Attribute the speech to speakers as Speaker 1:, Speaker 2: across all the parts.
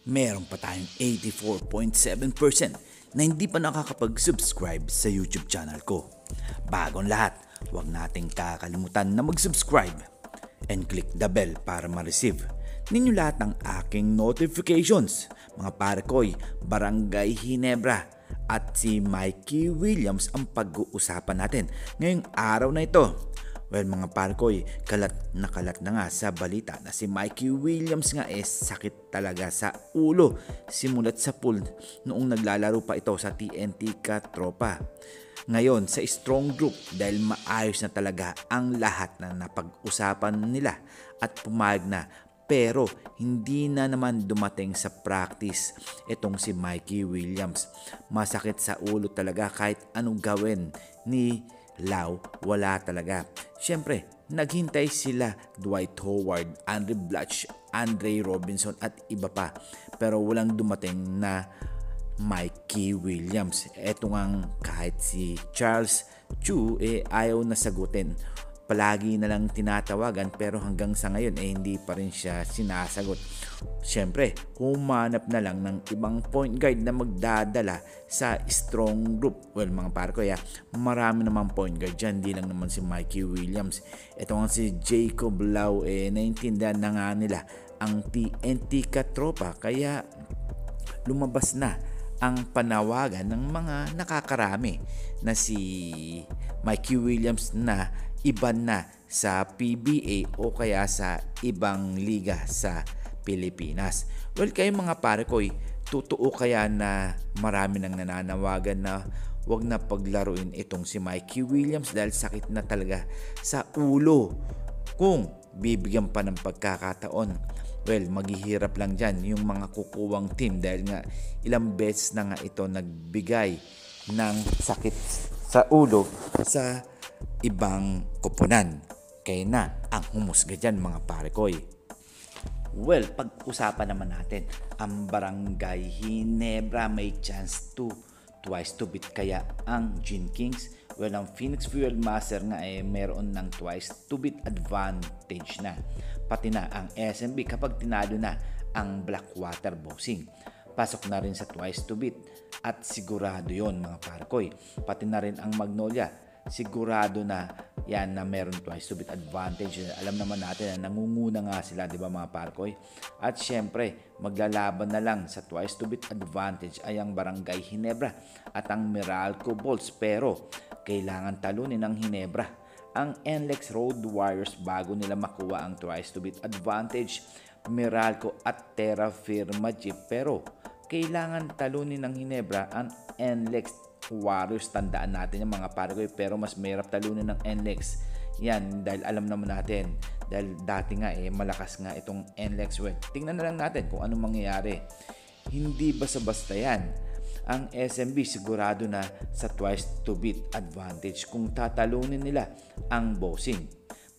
Speaker 1: meron pa tayong 84.7% na hindi pa nakakapag-subscribe sa YouTube channel ko. Bagong lahat, huwag nating kakalimutan na mag-subscribe and click the bell para ma-receive ninyo lahat ng aking notifications. Mga pare ko'y Barangay Ginebra at si Mikey Williams ang pag-uusapan natin ngayong araw na ito. Well mga pare ko'y kalat na nga sa balita na si Mikey Williams nga sakit talaga sa ulo simulat sa pool noong naglalaro pa ito sa TNT Katropa. Ngayon sa strong group dahil maayos na talaga ang lahat na napag-usapan nila at pumayag na, pero hindi na naman dumating sa practice itong si Mikey Williams. Masakit sa ulo talaga kahit anong gawin ni Lau, wala talaga. Siyempre, naghintay sila Dwight Howard, Andre Blatch, Andre Robinson at iba pa. Pero walang dumating na Mikey Williams. Eto ngang kahit si Charles Chu ayaw na sagutin. Palagi na lang tinatawagan pero hanggang sa ngayon hindi pa rin siya sinasagot. Siyempre, humanap na lang ng ibang point guard na magdadala sa strong group. Well mga pare ko, marami namang point guard dyan, di lang naman si Mikey Williams. Ito nga si Jacob Lau, naintindihan na nga nila ang TNT Katropa kaya lumabas na ang panawagan ng mga nakakarami na si Mikey Williams na iban na sa PBA o kaya sa ibang liga sa Pilipinas. Well, kayo mga pare ko, totoo kaya na marami nang nananawagan na wag na paglaruin itong si Mikey Williams dahil sakit na talaga sa ulo. Kung bibigyan pa ng pagkakataon, well, maghihirap lang dyan yung mga kukuwang team dahil nga ilang beses na nga ito nagbigay ng sakit sa ulo sa ibang koponan. Kaya na ang humusga dyan mga pare koy. Well, pag-usapan naman natin ang Barangay Ginebra may chance to twice to beat kaya ang Gin Kings. Well, ang Phoenix Fuel Master nga meron ng twice to beat advantage na. Pati na ang SMB kapag tinalo na ang Blackwater Boxing. Pasok na rin sa twice to beat at sigurado yon mga pare koy. Pati na rin ang Magnolia, sigurado na yan na meron twice to beat advantage. Alam naman natin na nangunguna nga sila, di ba mga pare koy? At syempre, maglalaban na lang sa twice to beat advantage ay ang Barangay Ginebra at ang Meralco Bolts, pero kailangan talunin ng Ginebra ang NLEX Road Warriors bago nila makuha ang twice to beat advantage. Meralco at Terra Firma Jeep, pero kailangan talunin ng Ginebra ang NLEX Warriors. Tandaan natin yung mga pare ko, pero mas mahirap talunin ng NLEX yan dahil alam naman natin dahil dati nga malakas nga itong NLEX. Well, tingnan na lang natin kung anong mangyayari. Hindi basta-basta yan. Ang SMB sigurado na sa twice to beat advantage. Kung tatalunin nila ang Boxing,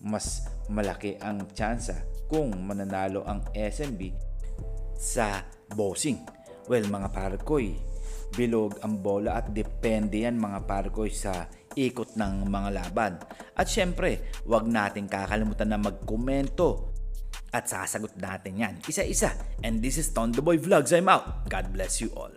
Speaker 1: mas malaki ang tsansa kung mananalo ang SMB sa Boxing. Well mga parkoy, bilog ang bola at depende yan mga parkoy sa ikot ng mga laban. At syempre, wag natin kakalimutan na magkomento at sasagot natin yan isa-isa. And this is Tondo Boy Vlogs. I'm out. God bless you all.